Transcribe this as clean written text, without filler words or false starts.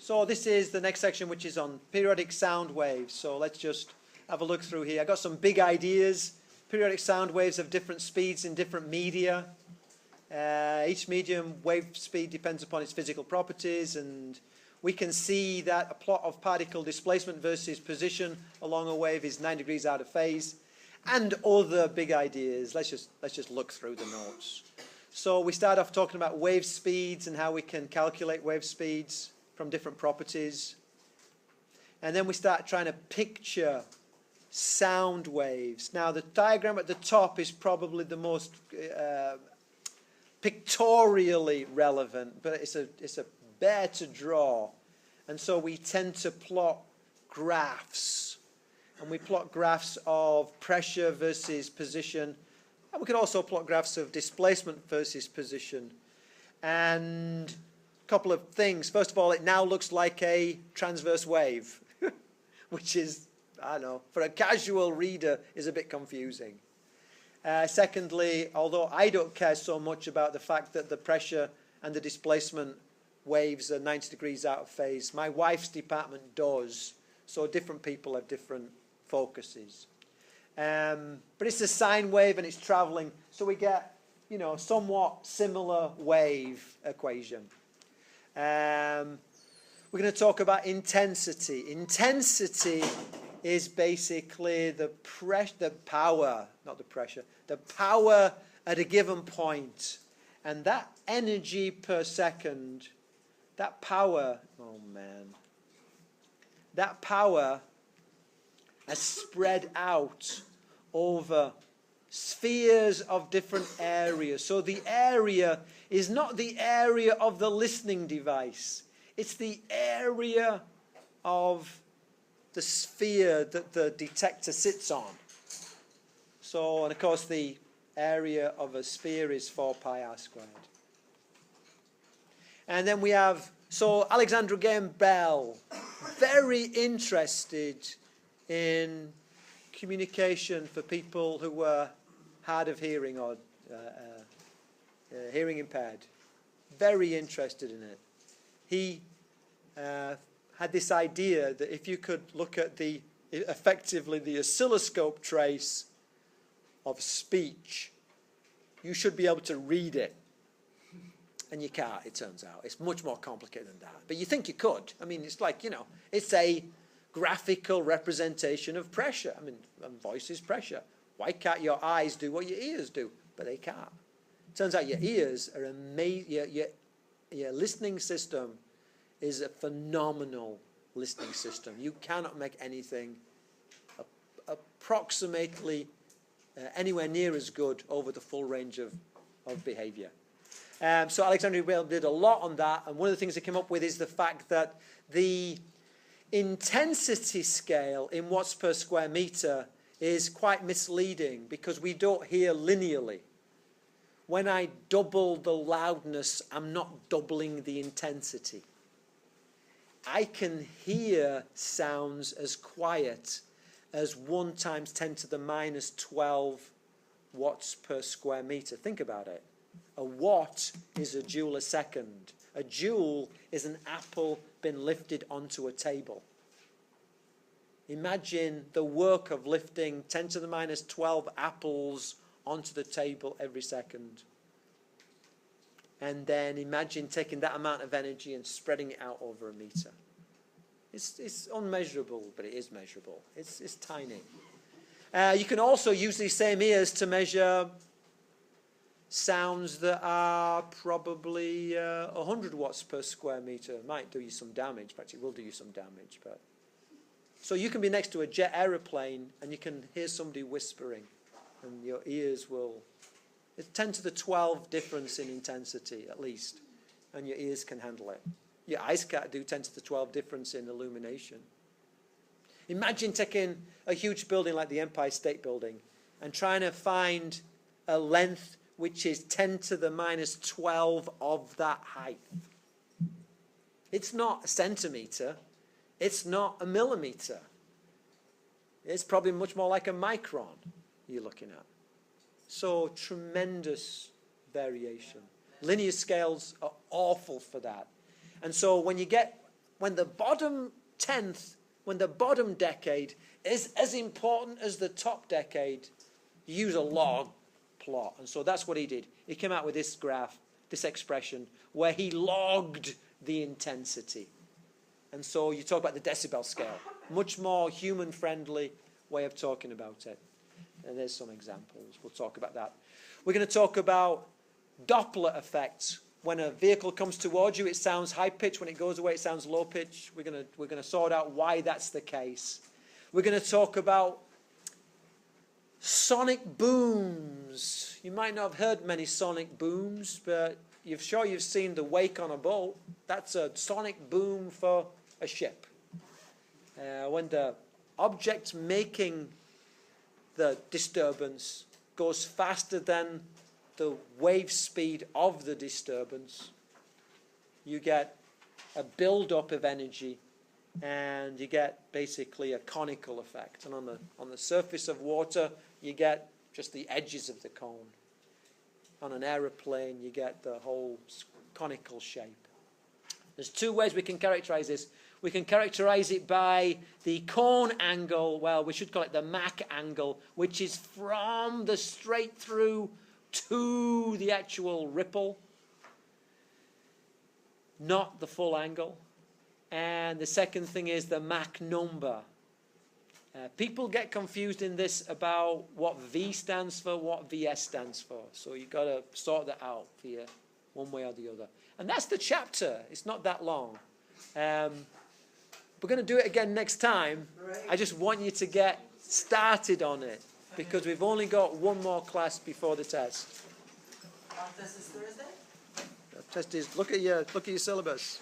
So this is the next section, which is on periodic sound waves. So let's just have a look through here. I got some big ideas. Periodic sound waves have different speeds in different media. Each medium wave speed depends upon its physical properties, and we can see that a plot of particle displacement versus position along a wave is 9 degrees out of phase, and other big ideas. Let's just look through the notes. So we start off talking about wave speeds and how we can calculate wave speeds from different properties. And then we start trying to picture sound waves. Now the diagram at the top is probably the most pictorially relevant, but it's a bear to draw. And so we tend to plot graphs. And we plot graphs of pressure versus position. And we can also plot graphs of displacement versus position. And a couple of things. First of all, it now looks like a transverse wave, which is, I don't know, for a casual reader is a bit confusing. Secondly, although I don't care so much about the fact that the pressure and the displacement waves are 90 degrees out of phase, my wife's department does. So different people have different focuses. But it's a sine wave and it's traveling, so we get, you know, somewhat similar wave equation. We're going to talk about intensity. Intensity is basically the power at a given point. And that energy per second, that power has spread out over spheres of different areas. So the area is not the area of the listening device. It's the area of the sphere that the detector sits on. So, and of course the area of a sphere is 4 pi r squared. And then we have, so Alexander Graham Bell, very interested in communication for people who were hard of hearing or hearing impaired. Very interested in it. He had this idea that if you could look at effectively the oscilloscope trace of speech, you should be able to read it. And you can't, it turns out. It's much more complicated than that. But you think you could. I mean, it's like, you know, it's a graphical representation of pressure. I mean, voice is pressure. Why can't your eyes do what your ears do? But they can't. Turns out your ears are amazing. Your listening system is a phenomenal listening system. You cannot make anything approximately anywhere near as good over the full range of behavior. So Alexander Bell did a lot on that, and one of the things he came up with is the fact that the intensity scale in watts per square meter is quite misleading because we don't hear linearly. When I double the loudness, I'm not doubling the intensity. I can hear sounds as quiet as 1 times 10 to the minus 12 watts per square meter. Think about it. A watt is a joule a second. A joule is an apple been lifted onto a table. Imagine the work of lifting 10 to the minus 12 apples onto the table every second. And then imagine taking that amount of energy and spreading it out over a meter. It's unmeasurable, but it is measurable. It's tiny. You can also use these same ears to measure sounds that are probably 100 watts per square meter. It might do you some damage. In fact, it will do you some damage. But so you can be next to a jet aeroplane and you can hear somebody whispering, and your ears will. It's 10 to the 12 difference in intensity at least, and your ears can handle it. Your eyes can't do 10 to the 12 difference in illumination. Imagine taking a huge building like the Empire State Building and trying to find a length which is 10 to the minus 12 of that height. It's not a centimeter. It's not a millimeter. It's probably much more like a micron you're looking at. So tremendous variation. Linear scales are awful for that. And so when when the bottom tenth, when the bottom decade is as important as the top decade, you use a log plot. And so that's what he did. He came out with this graph, this expression, where he logged the intensity. And so you talk about the decibel scale. Much more human-friendly way of talking about it. And there's some examples. We'll talk about that. We're going to talk about Doppler effects. When a vehicle comes towards you, it sounds high-pitched. When it goes away, it sounds low-pitched. We're going to sort out why that's the case. We're going to talk about sonic booms. You might not have heard many sonic booms, but you're sure you've seen the wake on a boat. That's a sonic boom for a ship. When the object making the disturbance goes faster than the wave speed of the disturbance, you get a build-up of energy, and you get basically a conical effect. And on the surface of water, you get just the edges of the cone. On an aeroplane, you get the whole conical shape. There's two ways we can characterize this. We can characterize it by the cone angle, well, we should call it the Mach angle, which is from the straight through to the actual ripple, not the full angle. And the second thing is the Mach number. People get confused in this about what V stands for, what VS stands for. So you've got to sort that out for you, one way or the other. And that's the chapter. It's not that long. We're going to do it again next time. I just want you to get started on it, because we've only got one more class before the test. Our test is Thursday? The test is, look at your syllabus.